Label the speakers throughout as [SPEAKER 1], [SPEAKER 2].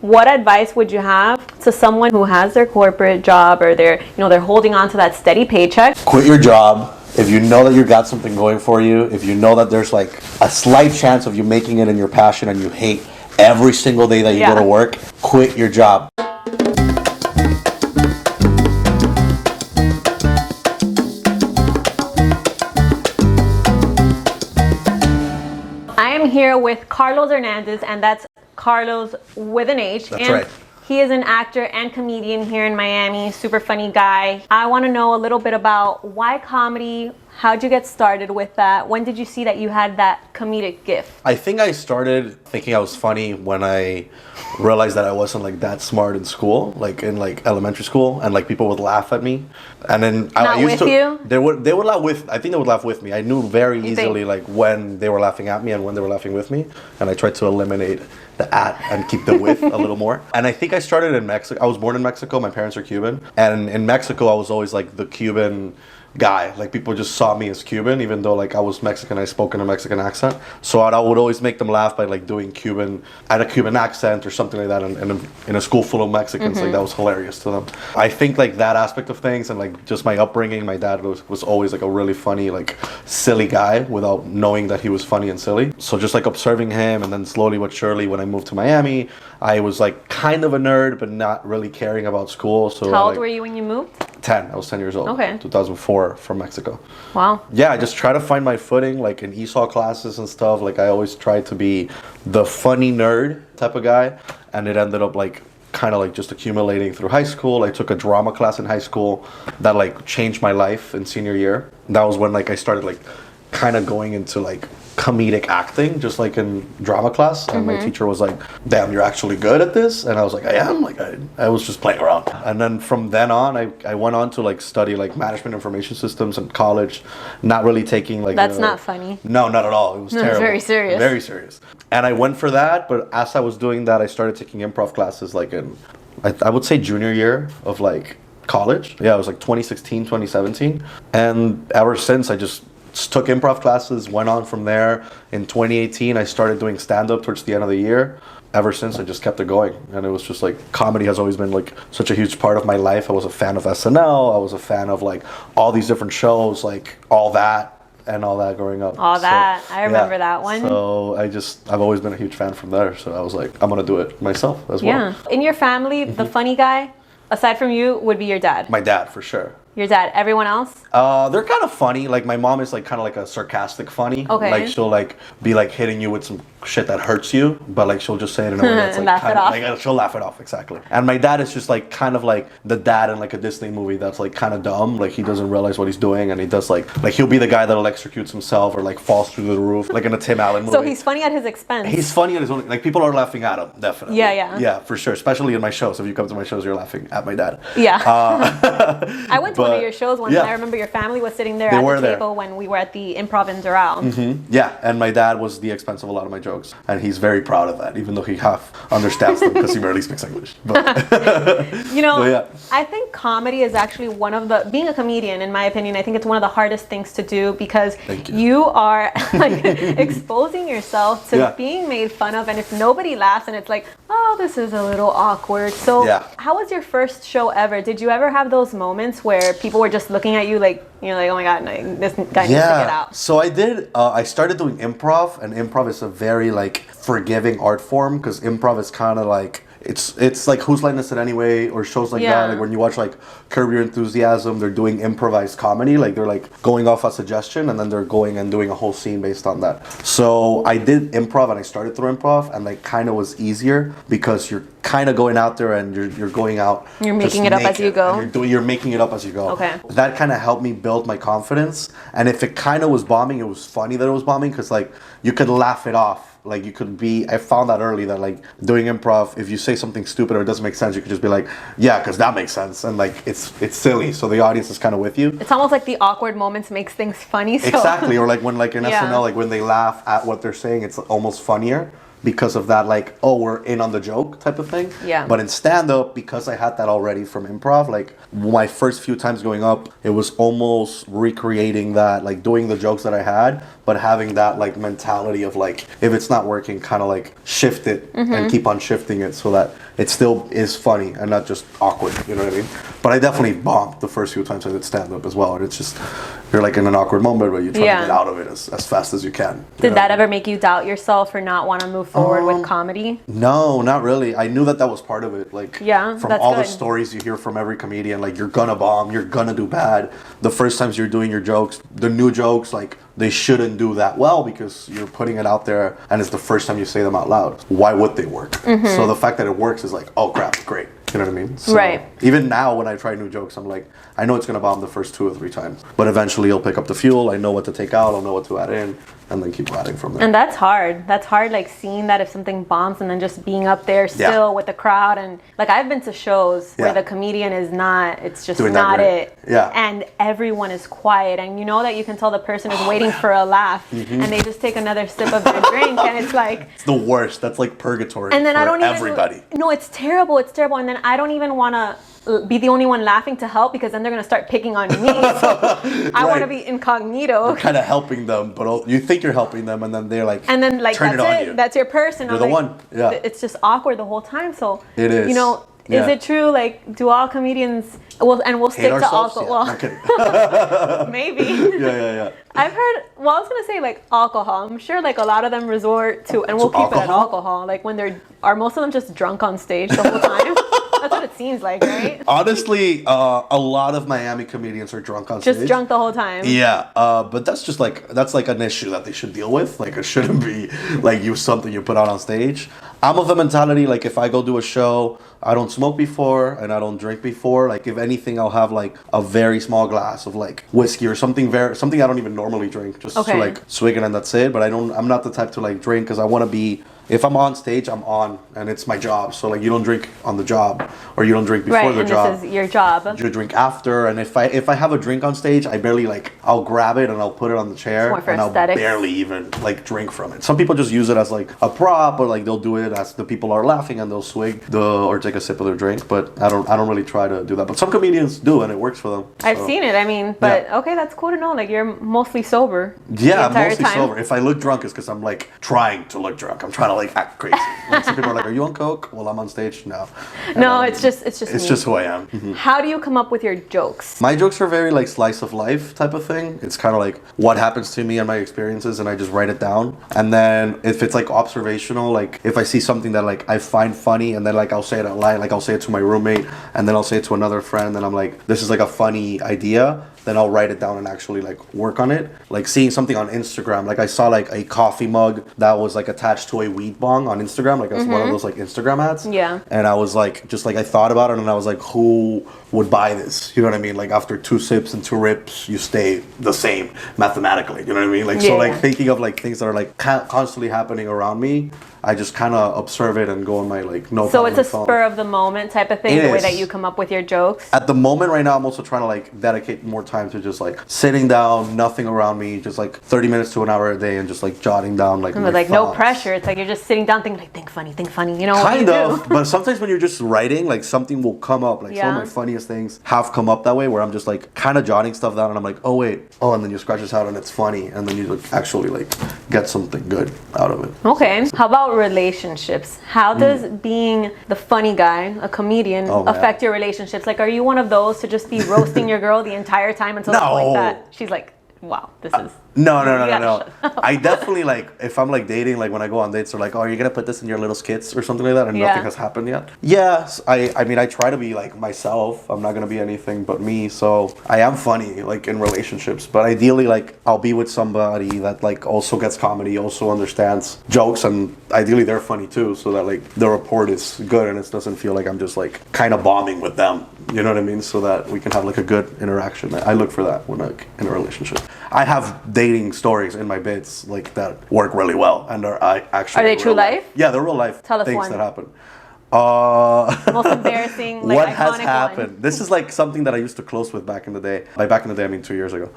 [SPEAKER 1] What advice would you have to someone who has their corporate job or they're holding on to that steady paycheck?
[SPEAKER 2] Quit your job. If you know that you got something going for you, if you know that there's like a slight chance of you making it in your passion and you hate every single day that you go to work, quit your job.
[SPEAKER 1] I am here with Carlos Hernandez, and that's Carlos with an H.
[SPEAKER 2] That's right.
[SPEAKER 1] He is an actor and comedian here in Miami, super funny guy. I want to know a little bit about why comedy, how'd you get started with that? When did you see that you had that comedic gift?
[SPEAKER 2] I think I started thinking I was funny when I realized that I wasn't like that smart in school, like in like elementary school, and like people would laugh at me. And then
[SPEAKER 1] I used to.
[SPEAKER 2] They would laugh with. I think they would laugh with me. I knew very easily like when they were laughing at me and when they were laughing with me, and I tried to eliminate the at and keep the with a little more. And I think I started in Mexico. I was born in Mexico. My parents are Cuban, and in Mexico I was always like the Cuban guy. Like people just saw me as Cuban, even though like I was Mexican. I spoke in a Mexican accent, so I would always make them laugh by like doing Cuban at a Cuban accent or something like that. And in a school full of Mexicans, like that was hilarious to them. I think like that aspect of things and like just my upbringing. My dad was always like a really funny, like silly guy without knowing that he was funny and silly. So just like observing him, and then slowly but surely when I moved to Miami, I was like kind of a nerd, but not really caring about school. So
[SPEAKER 1] how old were you when you moved?
[SPEAKER 2] 10. I was 10 years old.
[SPEAKER 1] Okay.
[SPEAKER 2] 2004 from Mexico.
[SPEAKER 1] Wow.
[SPEAKER 2] Yeah, I just try to find my footing, like in ESOL classes and stuff. Like I always tried to be the funny nerd type of guy, and it ended up like kind of like just accumulating through high school. I took a drama class in high school that like changed my life in senior year. That was when like I started like kind of going into like comedic acting, just like in drama class. And my teacher was like, damn, you're actually good at this. And I was like, I am. Like I was just playing around. And then from then on, I went on to like study like management information systems in college, not really taking like
[SPEAKER 1] that's not funny.
[SPEAKER 2] No, not at all. It was terrible.
[SPEAKER 1] It's very serious.
[SPEAKER 2] Very serious. And I went for that, but as I was doing that, I started taking improv classes like in I would say junior year of like college. Yeah, it was like 2016, 2017. And ever since I just took improv classes, went on from there. In 2018, I started doing stand-up towards the end of the year. Ever since, I just kept it going. And it was just like, comedy has always been like such a huge part of my life. I was a fan of SNL. I was a fan of like all these different shows, like All That and all that growing up.
[SPEAKER 1] I remember that one.
[SPEAKER 2] So I've always been a huge fan from there. So I was like, I'm going to do it myself as well.
[SPEAKER 1] Yeah. In your family, the funny guy, aside from you, would be your dad.
[SPEAKER 2] My dad, for sure.
[SPEAKER 1] Your dad. Everyone else?
[SPEAKER 2] They're kind of funny. Like my mom is like kind of like a sarcastic funny.
[SPEAKER 1] Okay.
[SPEAKER 2] Like she'll like be like hitting you with some shit that hurts you, but like she'll just say it in a way that's like
[SPEAKER 1] laugh it off.
[SPEAKER 2] Like she'll laugh it off, exactly. And my dad is just like kind of like the dad in like a Disney movie that's like kind of dumb. Like he doesn't realize what he's doing, and he does like he'll be the guy that electrocutes himself or like falls through the roof, like in a Tim Allen movie.
[SPEAKER 1] So he's funny at his expense.
[SPEAKER 2] He's funny at his own. Like people are laughing at him, definitely.
[SPEAKER 1] Yeah,
[SPEAKER 2] for sure. Especially in my shows. If you come to my shows, you're laughing at my dad.
[SPEAKER 1] Yeah. I went to one of your shows once.
[SPEAKER 2] Yeah.
[SPEAKER 1] I remember your family was sitting there at the table when we were at the Improv in Doral.
[SPEAKER 2] Yeah, and my dad was the expense of a lot of my jokes, and he's very proud of that, even though he half understands them because he barely speaks English. But
[SPEAKER 1] I think comedy is actually being a comedian, in my opinion, I think it's one of the hardest things to do because you are like exposing yourself to being made fun of, and if nobody laughs and it's like, oh, this is a little awkward. So how was your first show ever? Did you ever have those moments where people were just looking at you like, you know, like, oh my God, this guy needs to get out?
[SPEAKER 2] So I did. I started doing improv, and improv is a very like forgiving art form because improv is kind of like it's like Whose Line Is It Anyway, or shows like that. Like when you watch like Curb Your Enthusiasm, they're doing improvised comedy. Like they're like going off a suggestion and then they're going and doing a whole scene based on that. So I did improv, and I started through improv, and like kind of was easier because you're kind of going out there and you're going out.
[SPEAKER 1] You're making it up as you go.
[SPEAKER 2] You're making it up as you go.
[SPEAKER 1] Okay.
[SPEAKER 2] That kind of helped me build my confidence. And if it kind of was bombing, it was funny that it was bombing because like you could laugh it off. Like you could be, I found that early that like doing improv, if you say something stupid or it doesn't make sense, you could just be like, yeah, because that makes sense. And like it's silly. So the audience is kind of with you.
[SPEAKER 1] It's almost like the awkward moments makes things funny. So.
[SPEAKER 2] Exactly. Or like when like in SNL, like when they laugh at what they're saying, it's almost funnier. because of that, like, oh, we're in on the joke type of thing.
[SPEAKER 1] Yeah.
[SPEAKER 2] But in stand-up, because I had that already from improv, like, my first few times going up, it was almost recreating that, like, doing the jokes that I had, but having that, like, mentality of, like, if it's not working, kind of, like, shift it and keep on shifting it so that it still is funny and not just awkward. You know what I mean? But I definitely bombed the first few times I did stand up as well, and it's just you're like in an awkward moment, but you try to get out of it as fast as you can.
[SPEAKER 1] Did that ever make you doubt yourself or not want to move forward with comedy?
[SPEAKER 2] No, not really. I knew that was part of it. Like from all the stories you hear from every comedian, like you're gonna bomb, you're gonna do bad. The first times you're doing your jokes, the new jokes, like they shouldn't do that well because you're putting it out there and it's the first time you say them out loud. Why would they work? So the fact that it works is like, oh crap, great. You know what I mean? So even now when I try new jokes, I'm like, I know it's going to bomb the first 2 or 3 times. But eventually you'll pick up the fuel. I know what to take out. I'll know what to add in. And then keep adding from there.
[SPEAKER 1] And that's hard. That's hard, like seeing that if something bombs and then just being up there still with the crowd. And like I've been to shows where the comedian is not, it's just doing not it.
[SPEAKER 2] Yeah.
[SPEAKER 1] And everyone is quiet. And you know that you can tell the person is waiting for a laugh. And they just take another sip of their drink. And it's like...
[SPEAKER 2] It's the worst. That's like purgatory
[SPEAKER 1] and then
[SPEAKER 2] for
[SPEAKER 1] I don't
[SPEAKER 2] everybody.
[SPEAKER 1] No, it's terrible. It's terrible. And then I don't even want to be the only one laughing to help because then they're going to start picking on me. So I want to be incognito.
[SPEAKER 2] You're kind of helping them, but you think you're helping them and then they're like,
[SPEAKER 1] and then like
[SPEAKER 2] turn
[SPEAKER 1] that's
[SPEAKER 2] it on
[SPEAKER 1] it.
[SPEAKER 2] you.
[SPEAKER 1] That's your person.
[SPEAKER 2] You're the one. Yeah.
[SPEAKER 1] It's just awkward the whole time. So
[SPEAKER 2] it is.
[SPEAKER 1] You know, is it true? Like, do all comedians? We'll stick to alcohol. Well, maybe.
[SPEAKER 2] Yeah.
[SPEAKER 1] I've heard. Well, I was gonna say like alcohol. I'm sure like a lot of them resort to, and we'll keep it at alcohol. Like when are most of them just drunk on stage the whole time? That's what it seems like, right?
[SPEAKER 2] Honestly, a lot of Miami comedians are drunk on stage.
[SPEAKER 1] Just drunk the whole time.
[SPEAKER 2] Yeah, but that's like an issue that they should deal with. Like it shouldn't be like something you put out on stage. I'm of the mentality like if I go do a show, I don't smoke before and I don't drink before. Like if anything, I'll have like a very small glass of like whiskey or something I don't even normally drink, just to like swig it and that's it. But I'm not the type to like drink because I want to be. If I'm on stage, I'm on, and it's my job. So like, you don't drink on the job, or you don't drink before the job.
[SPEAKER 1] This is your job.
[SPEAKER 2] You drink after, and if I have a drink on stage, I barely I'll grab it and I'll put it on the chair, and I'll barely even like drink from it. Some people just use it as like a prop, or like they'll do it as the people are laughing and they'll swig or take a sip of their drink. But I don't really try to do that. But some comedians do, and it works for them.
[SPEAKER 1] I've seen it. I mean, but okay, that's cool to know. Like you're mostly sober.
[SPEAKER 2] Yeah, I'm mostly sober. If I look drunk, it's because I'm like trying to look drunk. I'm trying to like act crazy. Like some people are like, "Are you on coke?" Well, I'm on stage. No.
[SPEAKER 1] No, it's just
[SPEAKER 2] who I am.
[SPEAKER 1] How do you come up with your jokes?
[SPEAKER 2] My jokes are very like slice of life type of thing. It's kind of like what happens to me and my experiences, and I just write it down. And then if it's like observational, like if I see something that like I find funny, and then like I'll say it out loud, like I'll say it to my roommate, and then I'll say it to another friend, and I'm like, "This is like a funny idea." Then I'll write it down and actually like work on it. Like seeing something on Instagram, like I saw like a coffee mug that was like attached to a weed bong on Instagram, like it's one of those like Instagram ads.
[SPEAKER 1] Yeah.
[SPEAKER 2] And I was like, just like I thought about it, and I was like, who would buy this? You know what I mean? Like after 2 sips and 2 rips, you stay the same mathematically. You know what I mean? Like so, like thinking of like things that are like constantly happening around me. I just kind of observe it and go on my like notepad.
[SPEAKER 1] So it's a spur of the moment type of thing, the way that you come up with your jokes?
[SPEAKER 2] At the moment right now, I'm also trying to like dedicate more time to just like sitting down, nothing around me, just like 30 minutes to an hour a day and just like jotting down like my thoughts.
[SPEAKER 1] No pressure. It's like you're just sitting down thinking like, think funny, you know?
[SPEAKER 2] Kind of, but sometimes when you're just writing, like something will come up. Like some of my funniest things have come up that way, where I'm just like kind of jotting stuff down and I'm like, oh wait, and then you scratch this out and it's funny, and then you like, actually like get something good out of it.
[SPEAKER 1] Okay. How about relationships? How does being the funny guy, a comedian, affect your relationships? Like, are you one of those to just be roasting your girl the entire time until the point that she's like, wow, this is...
[SPEAKER 2] No. I definitely like, if I'm like dating, like when I go on dates, they're like, oh, are you going to put this in your little skits or something like that? And nothing has happened yet. Yes, I mean, I try to be like myself. I'm not going to be anything but me. So I am funny like in relationships, but ideally like I'll be with somebody that like also gets comedy, also understands jokes, and ideally they're funny too, so that like the rapport is good and it doesn't feel like I'm just like kind of bombing with them. You know what I mean? So that we can have like a good interaction. I look for that when like in a relationship. I have dating stories in my bits like that work really well, and are
[SPEAKER 1] they true life?
[SPEAKER 2] Yeah, they're real life things that happen.
[SPEAKER 1] Most embarrassing, like
[SPEAKER 2] what
[SPEAKER 1] iconic
[SPEAKER 2] has happened?
[SPEAKER 1] one.
[SPEAKER 2] This is like something that I used to close with back in the day. By back in the day, I mean 2 years ago.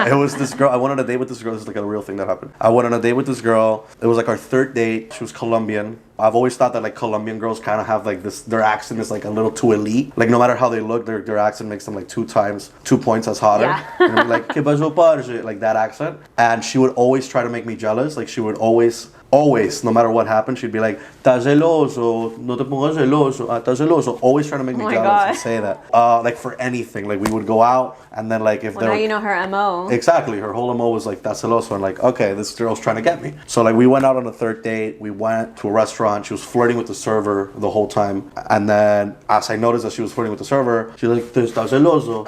[SPEAKER 2] It was this girl. I went on a date with this girl. This is like a real thing that happened. I went on a date with this girl. It was like our 3rd date. She was Colombian. I've always thought that like Colombian girls kind of have like this, their accent is like a little too elite. Like no matter how they look, their accent makes them like 2 points as hotter.
[SPEAKER 1] Yeah.
[SPEAKER 2] And I'm like, ¿Qué pasó, parce? Like that accent. And she would always try to make me jealous. Like she would always always, no matter what happened, she'd be like, "Estás celoso, no te pongas celoso, estás celoso." Always trying to make me jealous and say that. Like for anything, like we would go out and then like if
[SPEAKER 1] now you know her MO.
[SPEAKER 2] Exactly, her whole MO was like, "Estás celoso," and like, okay, this girl's trying to get me. So like we went out on a third date. We went to a restaurant. She was flirting with the server the whole time, and then as I noticed that she was flirting with the server, she's like, "Estás celoso,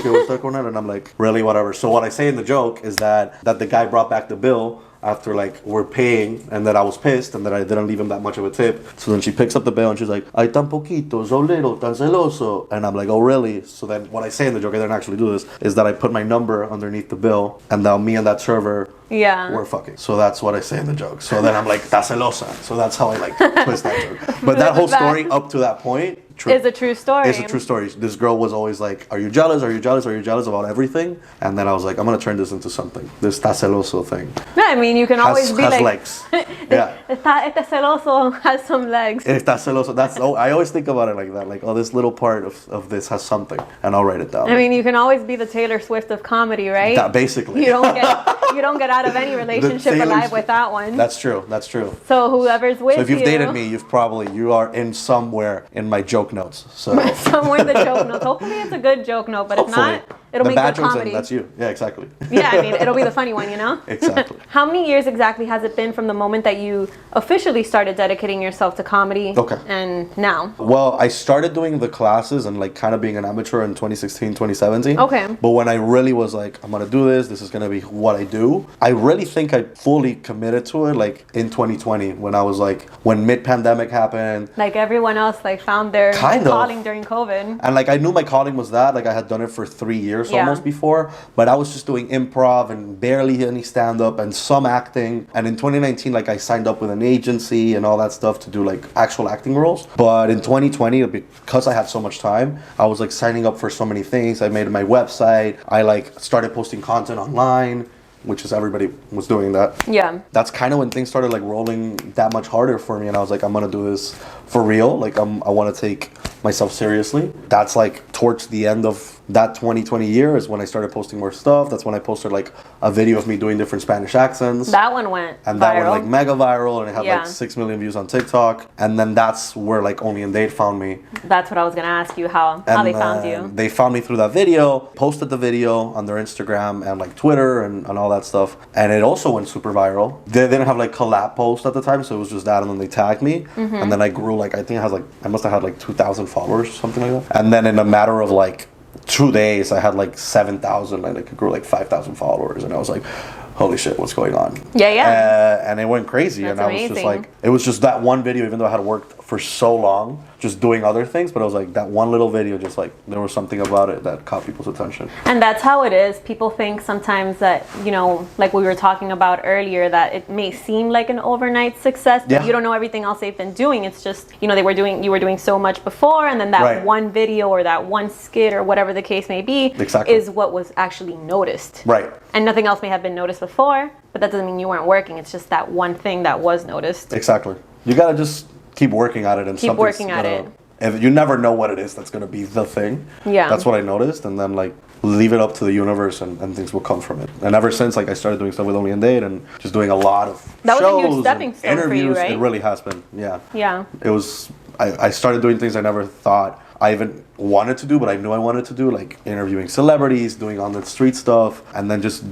[SPEAKER 2] que voy a estar con él," and I'm like, really, whatever. So what I say in the joke is that the guy brought back the bill after like we're paying, and that I was pissed and that I didn't leave him that much of a tip. So then she picks up the bill and she's like, "Ay, tan poquito, so little, tan celoso," and I'm like, "Oh really?" So then what I say in the joke, I didn't actually do this, is that I put my number underneath the bill, and now me and that server we're fucking. So that's what I say in the joke. So then I'm like, "Está celosa." So that's how I like twist that joke. But that whole story up to that point
[SPEAKER 1] is a true story.
[SPEAKER 2] It's a true story. This girl was always like, "Are you jealous? Are you jealous? Are you jealous?" about everything. And then I was like, I'm gonna turn this into something. This "está celoso" thing.
[SPEAKER 1] No, I mean, you can always be
[SPEAKER 2] has
[SPEAKER 1] like,
[SPEAKER 2] legs. Yeah.
[SPEAKER 1] Está celoso has some legs.
[SPEAKER 2] Está celoso. That's I always think about it like that. Like, oh, this little part of this has something, and I'll write it down.
[SPEAKER 1] I mean, you can always be the Taylor Swift of comedy, right?
[SPEAKER 2] That basically.
[SPEAKER 1] You don't get out of any relationship alive with that one.
[SPEAKER 2] That's true. That's true.
[SPEAKER 1] So whoever's with you.
[SPEAKER 2] So if you've dated me, you are in somewhere in my joke notes. So
[SPEAKER 1] somewhere in the joke notes. Hopefully it's a good joke note, but
[SPEAKER 2] hopefully.
[SPEAKER 1] If not, it'll make good comedy.
[SPEAKER 2] That's you. Yeah, exactly.
[SPEAKER 1] Yeah, I mean, it'll be the funny one, you know?
[SPEAKER 2] Exactly.
[SPEAKER 1] How many years exactly has it been from the moment that you officially started dedicating yourself to comedy and now?
[SPEAKER 2] Well, I started doing the classes and like kind of being an amateur in 2016, 2017.
[SPEAKER 1] Okay.
[SPEAKER 2] But when I really was like, I'm going to do this, this is going to be what I do, I really think I fully committed to it like in 2020 when mid-pandemic happened.
[SPEAKER 1] Like everyone else like found their calling during COVID.
[SPEAKER 2] And like I knew my calling was that. Like I had done it for 3 years almost before, but I was just doing improv and barely any stand-up and some acting. And in 2019, like I signed up with an agency and all that stuff to do like actual acting roles. But in 2020, because I had so much time, I was like signing up for so many things. I made my website. I like started posting content online, which is everybody was doing that. Yeah. That's kind of when things started like rolling that much harder for me, and I was like, I'm gonna do this for real. Like I want to take myself seriously. That's like towards the end of that 2020 year is when I started posting more stuff. That's when I posted like a video of me doing different Spanish accents.
[SPEAKER 1] That one went
[SPEAKER 2] and
[SPEAKER 1] viral.
[SPEAKER 2] That went like mega viral, and it had like 6 million views on TikTok. And then that's where like Only in Date found me.
[SPEAKER 1] That's what I was gonna ask you, how they found you.
[SPEAKER 2] They found me through that video, posted the video on their Instagram and like Twitter and all that stuff. And it also went super viral. They didn't have like collab posts at the time, so it was just that, and then they tagged me. And then I grew like, I think I must have had like 2,000 followers, something like that. And then in a matter of like 2 days, I had like 7,000, and it grew like 5,000 followers, and I was like, holy shit, what's going on? And it went crazy. That's and I was just like, it was just that one video, even though I had worked for so long just doing other things, but I was like, that one little video, just like there was something about it that caught people's attention.
[SPEAKER 1] And that's how it is. People think sometimes that, you know, like we were talking about earlier, that it may seem like an overnight success, but you don't know everything else they've been doing. It's just, you know, you were doing so much before, and then that one video or that one skit or whatever the case may be is what was actually noticed. Right. And nothing else may have been noticed before, but that doesn't mean you weren't working. It's just that one thing that was noticed.
[SPEAKER 2] Exactly. You gotta just keep working at it, and
[SPEAKER 1] keep working at it.
[SPEAKER 2] And you never know what it is that's gonna be the thing. Yeah. That's what I noticed, and then like leave it up to the universe, and things will come from it. And ever since, like I started doing stuff with Only in Date and just doing a lot of shows,
[SPEAKER 1] was a huge stepping stone
[SPEAKER 2] interviews.
[SPEAKER 1] For you, right?
[SPEAKER 2] It really has been. Yeah.
[SPEAKER 1] Yeah.
[SPEAKER 2] It was. I started doing things I never thought I even wanted to do, but I knew I wanted to do, like interviewing celebrities, doing on the street stuff, and then just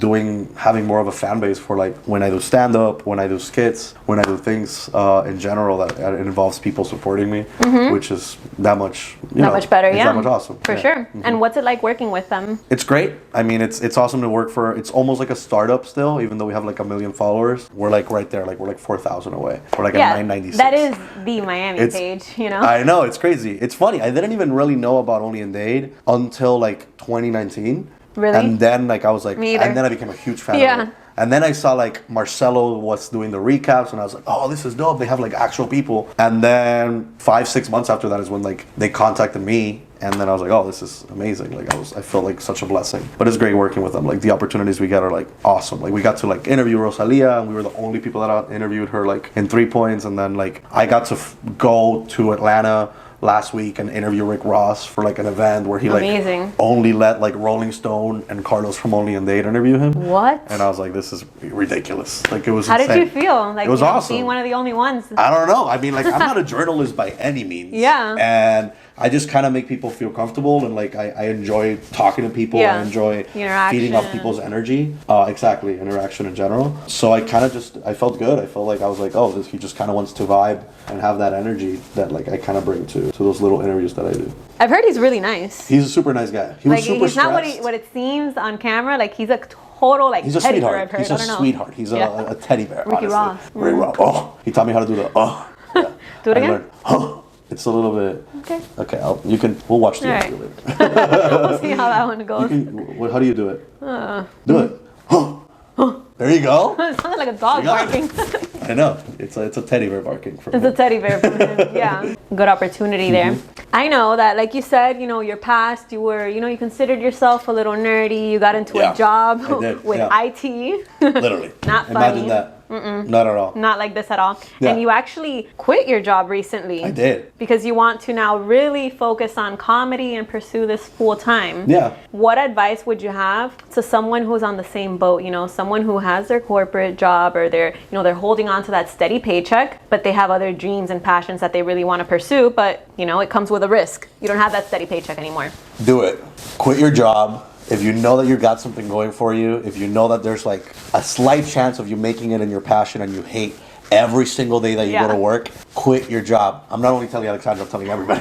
[SPEAKER 2] having more of a fan base for like when I do stand-up, when I do skits, when I do things in general that involves people supporting me, which is that much,
[SPEAKER 1] much better,
[SPEAKER 2] that much awesome.
[SPEAKER 1] For sure. And what's it like working with them?
[SPEAKER 2] It's great. I mean, it's awesome to work for. It's almost like a startup still, even though we have like 1 million followers. We're like right there, like we're like 4,000 away. We're like at 996.
[SPEAKER 1] That is the Miami page, you know?
[SPEAKER 2] I know, it's crazy. It's funny. I didn't even really know about Only in Date until like 2019. Really? And then like I was like, and then I became a huge fan of it. And then I saw like Marcelo was doing the recaps, and I was like, oh, this is dope. They have like actual people. And then 5-6 months after that is when like they contacted me, and then I was like, oh, this is amazing. Like I felt like such a blessing. But it's great working with them. Like the opportunities we get are like awesome. Like we got to like interview Rosalia, and we were the only people that interviewed her like in 3 points. And then like I got to go to Atlanta last week and interview Rick Ross for like an event where he like only let like Rolling Stone and Carlos from Only and They'd interview him.
[SPEAKER 1] What?
[SPEAKER 2] And I was like, this is ridiculous. Like, it was
[SPEAKER 1] How
[SPEAKER 2] insane.
[SPEAKER 1] did you feel? Like,
[SPEAKER 2] it was awesome.
[SPEAKER 1] Being one of the only ones.
[SPEAKER 2] I don't know. I mean, like, I'm not a journalist by any means.
[SPEAKER 1] Yeah.
[SPEAKER 2] And I just kind of make people feel comfortable, and like I enjoy talking to people. I enjoy feeding off people's energy. Exactly, interaction in general. So I kind of I felt good. I felt like I was like, oh, he just kind of wants to vibe and have that energy that like I kind of bring to those little interviews that I do.
[SPEAKER 1] I've heard he's really nice.
[SPEAKER 2] He's a super nice guy. He was super
[SPEAKER 1] he's not what it seems on camera. Like, he's a total like
[SPEAKER 2] he's a
[SPEAKER 1] teddy
[SPEAKER 2] sweetheart.
[SPEAKER 1] bear.
[SPEAKER 2] He's a sweetheart. He's a teddy bear.
[SPEAKER 1] Ricky Ross.
[SPEAKER 2] Rick Ross. Oh, he taught me how to do the Yeah.
[SPEAKER 1] Do it again.
[SPEAKER 2] It's a little bit.
[SPEAKER 1] Okay.
[SPEAKER 2] Okay. We'll watch the interview later.
[SPEAKER 1] We'll see how that one goes.
[SPEAKER 2] How do you do it? Do it. There you go.
[SPEAKER 1] It sounded like a dog barking.
[SPEAKER 2] I know. It's a teddy bear barking.
[SPEAKER 1] It's a teddy bear from him. Yeah. Good opportunity there. I know that, like you said, your past, you were, you considered yourself a little nerdy. You got into a job with IT.
[SPEAKER 2] Literally.
[SPEAKER 1] Not funny.
[SPEAKER 2] Imagine that. Not at all.
[SPEAKER 1] Not like this at all.
[SPEAKER 2] Yeah.
[SPEAKER 1] And you actually quit your job recently.
[SPEAKER 2] I did.
[SPEAKER 1] Because you want to now really focus on comedy and pursue this full time.
[SPEAKER 2] Yeah.
[SPEAKER 1] What advice would you have to someone who's on the same boat? Someone who has their corporate job, or they're holding on to that steady paycheck, but they have other dreams and passions that they really want to pursue, but it comes with a risk. You don't have that steady paycheck anymore.
[SPEAKER 2] Do it. Quit your job. If you know that you got something going for you, if you know that there's like a slight chance of you making it in your passion and you hate every single day that you go to work, quit your job. I'm not only telling Alexandra, I'm telling everybody.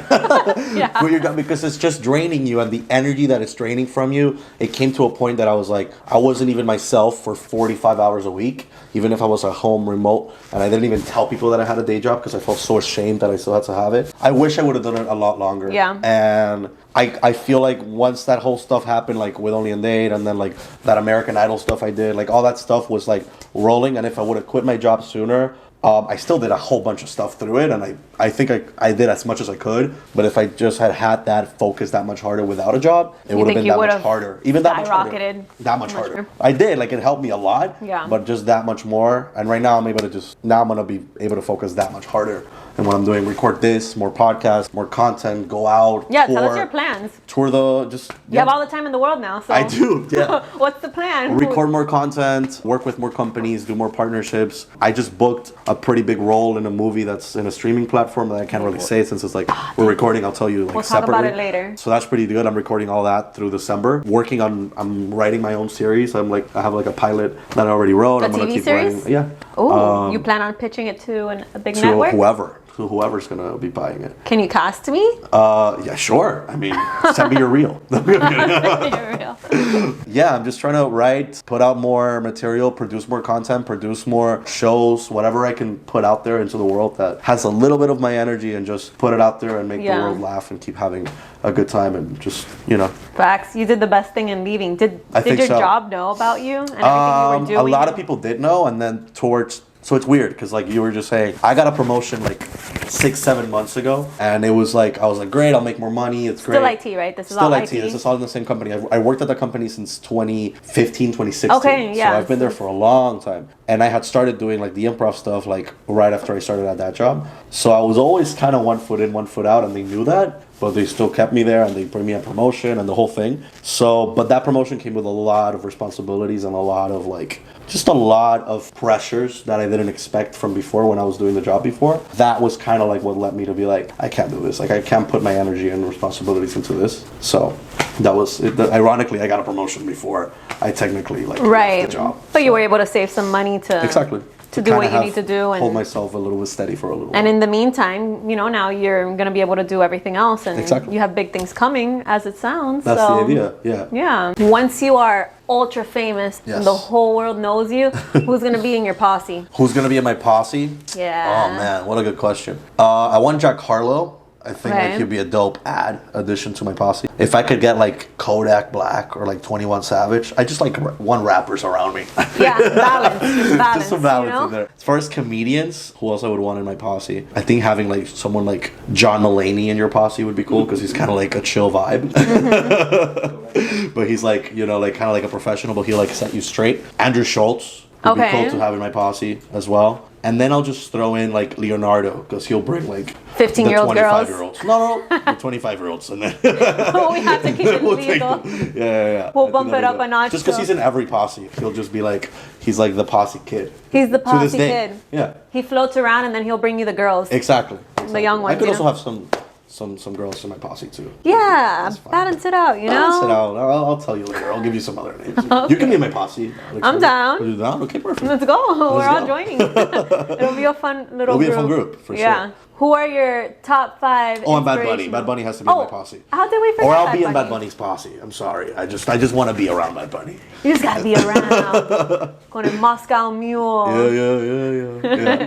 [SPEAKER 2] Quit your job, because it's just draining you, and the energy that it's draining from you, it came to a point that I was like, I wasn't even myself for 45 hours a week, even if I was at home remote, and I didn't even tell people that I had a day job because I felt so ashamed that I still had to have it. I wish I would have done it a lot longer.
[SPEAKER 1] Yeah.
[SPEAKER 2] And I feel like once that whole stuff happened, like with Only and They'd, and then like that American Idol stuff I did, like all that stuff was like rolling, and if I would have quit my job sooner, I still did a whole bunch of stuff through it, and I think I did as much as I could, but if I just had that focus that much harder without a job, it would have been that much harder. Even that much harder. That much harder. I did, like, it helped me a lot, but just that much more, and right now I'm going to be able to focus that much harder. And what I'm doing, record this, more podcasts, more content, go out,
[SPEAKER 1] tour.
[SPEAKER 2] Tell
[SPEAKER 1] us your plans.
[SPEAKER 2] Tour
[SPEAKER 1] You have all the time in the world now, so.
[SPEAKER 2] I do, yeah.
[SPEAKER 1] What's the plan?
[SPEAKER 2] Record more content, work with more companies, do more partnerships. I just booked a pretty big role in a movie that's in a streaming platform that I can't really say since it's like, we're recording, I'll tell you like separately.
[SPEAKER 1] We'll talk about it later.
[SPEAKER 2] So that's pretty good. I'm recording all that through December. I'm writing my own series. I have like a pilot that I already wrote.
[SPEAKER 1] I'm gonna keep series?
[SPEAKER 2] Writing. Yeah.
[SPEAKER 1] Oh, you plan on pitching it to a big network?
[SPEAKER 2] Whoever's gonna be buying it.
[SPEAKER 1] Can you cast me?
[SPEAKER 2] Yeah, sure. I mean, send me your reel. Yeah, I'm just trying to write, put out more material, produce more content, produce more shows, whatever I can put out there into the world that has a little bit of my energy, and just put it out there and make the world laugh and keep having a good time, and just,
[SPEAKER 1] Facts. You did the best thing in leaving. Did your job know about you and everything you were doing?
[SPEAKER 2] A lot of people did know, and then so it's weird because like you were just saying, I got a promotion like 6-7 months ago, and it was like, I was like, great, I'll make more money. It's great.
[SPEAKER 1] Still IT, right? This is
[SPEAKER 2] still
[SPEAKER 1] all
[SPEAKER 2] IT. This is all in the same company. I worked at the company since 2015, 2016. Okay, yeah. So I've been there for a long time. And I had started doing like the improv stuff like right after I started at that job. So I was always kind of 1 foot in, 1 foot out, and they knew that. But they still kept me there, and they bring me a promotion and the whole thing. So, but that promotion came with a lot of responsibilities and a lot of just a lot of pressures that I didn't expect from before when I was doing the job before. That was kind of like what led me to be like, I can't do this. Like, I can't put my energy and responsibilities into this. So that was it. Ironically, I got a promotion before I technically left the job.
[SPEAKER 1] But you were able to save some money to do what you need to do and
[SPEAKER 2] hold myself a little bit steady for a little while.
[SPEAKER 1] And in the meantime, now you're going to be able to do everything else, and you have big things coming, as it sounds.
[SPEAKER 2] That's the idea. Yeah.
[SPEAKER 1] Once you are ultra famous and the whole world knows you, who's going to be in your posse?
[SPEAKER 2] Who's going to be in my posse?
[SPEAKER 1] Yeah.
[SPEAKER 2] Oh man, what a good question. I want Jack Harlow. I think like he'd be a dope addition to my posse. If I could get like Kodak Black or like 21 Savage, I just like want rappers around me.
[SPEAKER 1] Yeah, balance.
[SPEAKER 2] Just some balance in there. As far as comedians, who else I would want in my posse? I think having like someone like John Mulaney in your posse would be cool, because he's kind of like a chill vibe. But he's like, like kind of like a professional, but he'll like set you straight. Andrew Schultz. It'd be cool to have in my posse as well. And then I'll just throw in like Leonardo, because he'll bring like
[SPEAKER 1] 15-year-old girls.
[SPEAKER 2] 25-year-olds. No, the 25-year-olds. And then
[SPEAKER 1] Oh, we have to keep it legal.
[SPEAKER 2] Yeah.
[SPEAKER 1] We'll bump it up a notch.
[SPEAKER 2] Just because he's in every posse, he'll just be like, he's like the posse kid.
[SPEAKER 1] He's the posse
[SPEAKER 2] to this day.
[SPEAKER 1] kid.
[SPEAKER 2] Yeah.
[SPEAKER 1] He floats around and then he'll bring you the girls.
[SPEAKER 2] Exactly.
[SPEAKER 1] The young ones.
[SPEAKER 2] I could also have some girls in my posse too.
[SPEAKER 1] Yeah, balance it out, you know?
[SPEAKER 2] Balance it out. I'll tell you later. I'll give you some other names. Okay. You can be in my posse.
[SPEAKER 1] I'm down.
[SPEAKER 2] Are you down? Okay, perfect.
[SPEAKER 1] Let's go. We're all joining. It'll be a fun little group.
[SPEAKER 2] It'll be a fun group, for sure.
[SPEAKER 1] Who are your top 5?
[SPEAKER 2] Oh, and Bad Bunny. Bad Bunny has to be in my posse.
[SPEAKER 1] How did we forget
[SPEAKER 2] Or I'll
[SPEAKER 1] Bad
[SPEAKER 2] be in
[SPEAKER 1] Bunny?
[SPEAKER 2] Bad Bunny's posse. I'm sorry. I just want to be around Bad Bunny.
[SPEAKER 1] You just gotta be around. Con el Moscow Mule.
[SPEAKER 2] Yeah.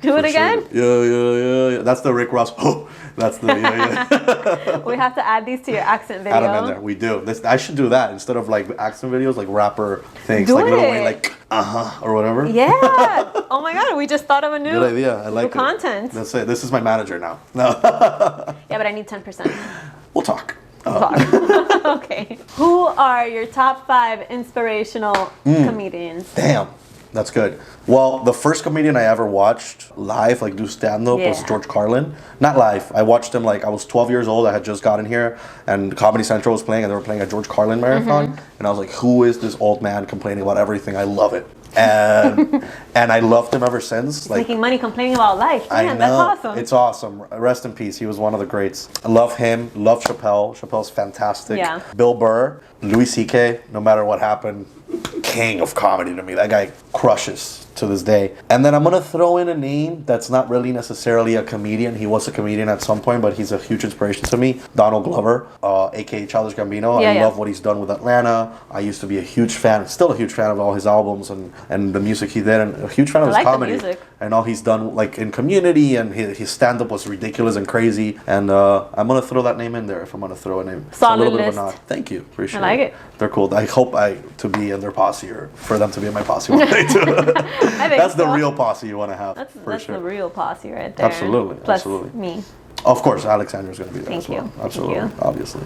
[SPEAKER 1] Do it again?
[SPEAKER 2] Sure. Yeah. That's the Rick Ross. Oh, that's the yeah.
[SPEAKER 1] We have to add these to your accent video.
[SPEAKER 2] Add them in there. We do. I should do that instead of like accent videos, like rapper things,
[SPEAKER 1] Do
[SPEAKER 2] like little
[SPEAKER 1] it.
[SPEAKER 2] way, like or whatever.
[SPEAKER 1] Yeah. Oh my God, we just thought of a new
[SPEAKER 2] Good idea. I like
[SPEAKER 1] new content.
[SPEAKER 2] That's it. This is my manager now. No.
[SPEAKER 1] Yeah, but I need 10%.
[SPEAKER 2] We'll talk.
[SPEAKER 1] Okay. Who are your top 5 inspirational comedians?
[SPEAKER 2] Damn. That's good. Well, the first comedian I ever watched live, like do stand-up, was George Carlin. Not live. I watched him like I was 12 years old. I had just gotten here, and Comedy Central was playing, and they were playing a George Carlin marathon. And I was like, who is this old man complaining about everything? I love it. And and I loved him ever since.
[SPEAKER 1] He's making money complaining about life. Man,
[SPEAKER 2] I know.
[SPEAKER 1] that's awesome.
[SPEAKER 2] It's awesome. Rest in peace. He was one of the greats. I love him. Love Chappelle. Chappelle's fantastic.
[SPEAKER 1] Yeah.
[SPEAKER 2] Bill Burr, Louis C.K., no matter what happened, king of comedy to me. That guy crushes to this day. And then I'm going to throw in a name that's not really necessarily a comedian. He was a comedian at some point, but he's a huge inspiration to me. Donald Glover, a.k.a. Childish Gambino. I love what he's done with Atlanta. I used to be a huge fan, still a huge fan of all his albums and the music he did, and a huge fan of his comedy.
[SPEAKER 1] The music.
[SPEAKER 2] And all he's done like in Community, and his stand-up was ridiculous and crazy. And I'm going to throw that name in there if I'm going to throw a name.
[SPEAKER 1] Solid
[SPEAKER 2] a little
[SPEAKER 1] list.
[SPEAKER 2] bit of a nod. Thank you. Appreciate it.
[SPEAKER 1] I like it.
[SPEAKER 2] They're cool. I hope to be in their posse, or for them to be in my posse one day too.
[SPEAKER 1] I think
[SPEAKER 2] That's the real posse you want to have.
[SPEAKER 1] That's
[SPEAKER 2] sure.
[SPEAKER 1] the real posse right there.
[SPEAKER 2] Absolutely.
[SPEAKER 1] Plus
[SPEAKER 2] absolutely.
[SPEAKER 1] me.
[SPEAKER 2] Of course, Alexandra's going to be there
[SPEAKER 1] Thank
[SPEAKER 2] as well.
[SPEAKER 1] you.
[SPEAKER 2] Absolutely.
[SPEAKER 1] Thank you.
[SPEAKER 2] Obviously.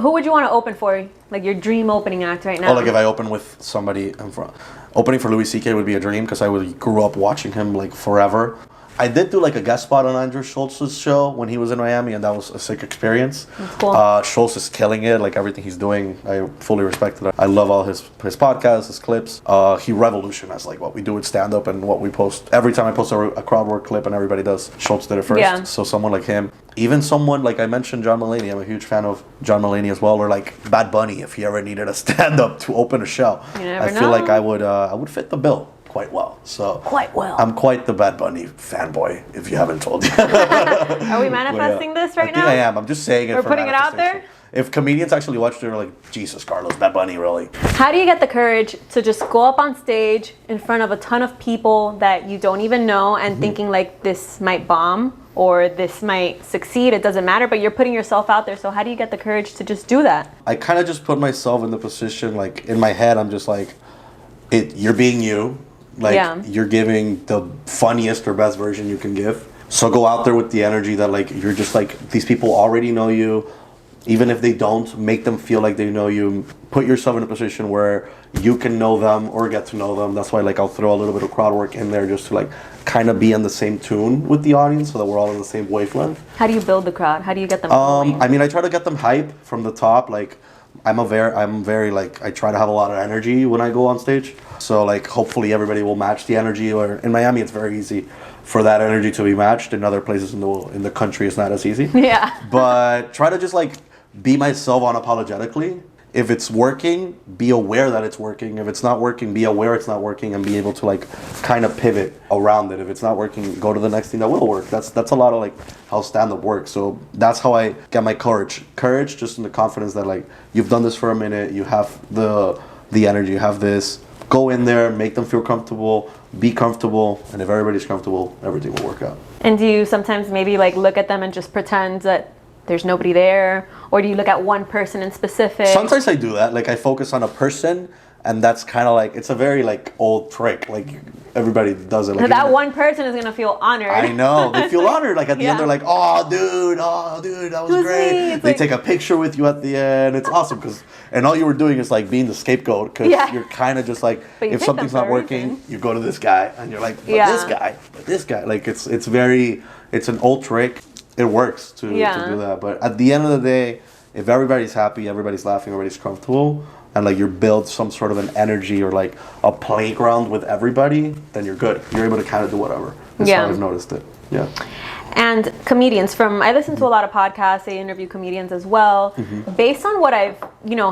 [SPEAKER 1] Who would you want to open for? Like your dream opening act right now?
[SPEAKER 2] Oh, like if I open with somebody in front. Opening for Louis C.K. would be a dream, because I grew up watching him like forever. I did do like a guest spot on Andrew Schultz's show when he was in Miami, and that was a sick experience.
[SPEAKER 1] That's cool.
[SPEAKER 2] Schultz is killing it, like everything he's doing. I fully respect it. I love all his podcasts, his clips. He revolutionized like what we do with stand-up and what we post. Every time I post a crowd work clip and everybody does, Schultz did it first.
[SPEAKER 1] Yeah.
[SPEAKER 2] So someone like him. Even someone like I mentioned, John Mulaney. I'm a huge fan of John Mulaney as well. Or like Bad Bunny, if he ever needed a stand-up to open a show.
[SPEAKER 1] You never know.
[SPEAKER 2] feel like I would fit the bill quite well. So
[SPEAKER 1] quite well.
[SPEAKER 2] I'm quite the Bad Bunny fanboy, if you haven't told yet.
[SPEAKER 1] Are we manifesting this right now?
[SPEAKER 2] I think I am. I'm just saying it.
[SPEAKER 1] We're
[SPEAKER 2] for
[SPEAKER 1] putting it out there?
[SPEAKER 2] If comedians actually watch it, they're like, Jesus, Carlos, Bad Bunny, really?
[SPEAKER 1] How do you get the courage to just go up on stage in front of a ton of people that you don't even know and thinking like this might bomb or this might succeed? It doesn't matter, but you're putting yourself out there. So how do you get the courage to just do that?
[SPEAKER 2] I kind of just put myself in the position, like in my head, I'm just like, you're being you. Like you're giving the funniest or best version you can give. So go out there with the energy that like you're just like, these people already know you. Even if they don't, make them feel like they know you. Put yourself in a position where you can know them or get to know them. That's why like I'll throw a little bit of crowd work in there just to like kind of be on the same tune with the audience so that we're all on the same wavelength.
[SPEAKER 1] How do you build the crowd? How do you get them going?
[SPEAKER 2] I mean, I try to get them hype from the top. Like I'm very like, I try to have a lot of energy when I go on stage. So like hopefully everybody will match the energy. Or in Miami it's very easy for that energy to be matched. In other places in the country it's not as easy.
[SPEAKER 1] Yeah.
[SPEAKER 2] But try to just like be myself unapologetically. If it's working, be aware that it's working. If it's not working, be aware it's not working, and be able to like kind of pivot around it. If it's not working, go to the next thing that will work. That's a lot of like how stand-up works. So that's how I get my courage. Courage, just in the confidence that like you've done this for a minute, you have the energy, you have this. Go in there, make them feel comfortable, be comfortable, and if everybody's comfortable, everything will work out.
[SPEAKER 1] And do you sometimes maybe like look at them and just pretend that there's nobody there? Or do you look at one person in specific?
[SPEAKER 2] Sometimes I do that. Like I focus on a person And that's kind of like, it's a very like old trick. Like everybody does it. Like,
[SPEAKER 1] that one person is going to feel honored.
[SPEAKER 2] I know. They feel honored. Like at the end, they're like, oh, dude, that was great. They take a picture with you at the end. It's awesome and all you were doing is like being the scapegoat because you're kind of just like, if something's not working, you go to this guy and you're like, but this guy. Like it's an old trick. It works to do that. But at the end of the day, if everybody's happy, everybody's laughing, everybody's comfortable, and like you build some sort of an energy or like a playground with everybody, then you're good. You're able to kind of do whatever. That's how I've noticed it. Yeah.
[SPEAKER 1] And comedians I listen to a lot of podcasts, they interview comedians as well. Based on what I've,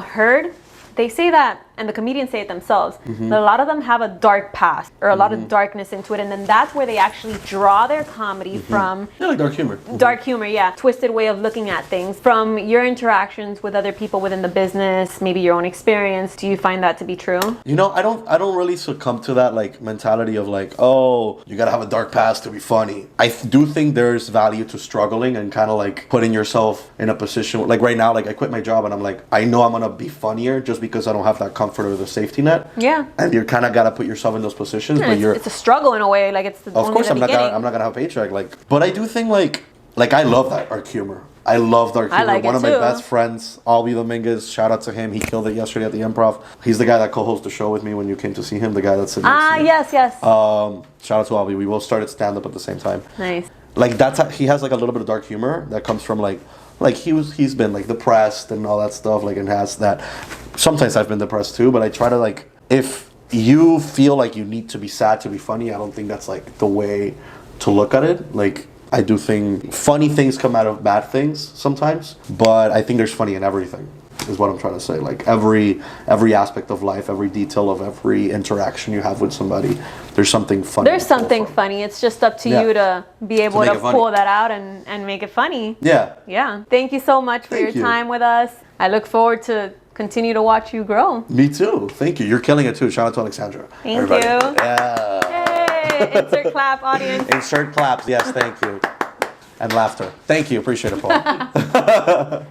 [SPEAKER 1] heard, they say that, and the comedians say it themselves, that a lot of them have a dark past or a lot of darkness into it, and then that's where they actually draw their comedy from.
[SPEAKER 2] Yeah, like dark humor.
[SPEAKER 1] Dark humor, twisted way of looking at things. From your interactions with other people within the business, maybe your own experience, do you find that to be true?
[SPEAKER 2] I don't really succumb to that like mentality of like, oh, you gotta have a dark past to be funny. I do think there's value to struggling and kind of like putting yourself in a position, like right now, like I quit my job and I'm like, I know I'm gonna be funnier just because I don't have that comfort or the safety net.
[SPEAKER 1] Yeah.
[SPEAKER 2] And you're kind of got to put yourself in those positions, but
[SPEAKER 1] it's a struggle in a way. Like it's the
[SPEAKER 2] of course I'm not gonna have a paycheck. Like, but I do think like I love that dark humor. I love dark humor. One of my best friends, Albie Dominguez, shout out to him. He killed it yesterday at the Improv. He's the guy that co-hosted the show with me when you came to see him. The guy that's sitting next to me.
[SPEAKER 1] Yes.
[SPEAKER 2] Shout out to Albie. We both started stand up at the same time.
[SPEAKER 1] Nice.
[SPEAKER 2] Like he has like a little bit of dark humor that comes from like he's been like depressed and all that stuff, like, and has that. Sometimes I've been depressed too, but I try to like, if you feel like you need to be sad to be funny, I don't think that's like the way to look at it. Like, I do think funny things come out of bad things sometimes, but I think there's funny in everything, is what I'm trying to say. Like every aspect of life, every detail of every interaction you have with somebody, there's something funny.
[SPEAKER 1] There's something funny. It's just up to you to be able to pull that out and make it funny.
[SPEAKER 2] Yeah.
[SPEAKER 1] Yeah. Thank you so much for your time with us. I look forward to continue to watch you grow.
[SPEAKER 2] Me too. Thank you. You're killing it too. Shout out to Alexandra.
[SPEAKER 1] Thank
[SPEAKER 2] everybody.
[SPEAKER 1] You.
[SPEAKER 2] Yeah.
[SPEAKER 1] Yay. Insert clap, audience.
[SPEAKER 2] Insert claps. Yes, thank you. And laughter. Thank you. Appreciate it, Paul.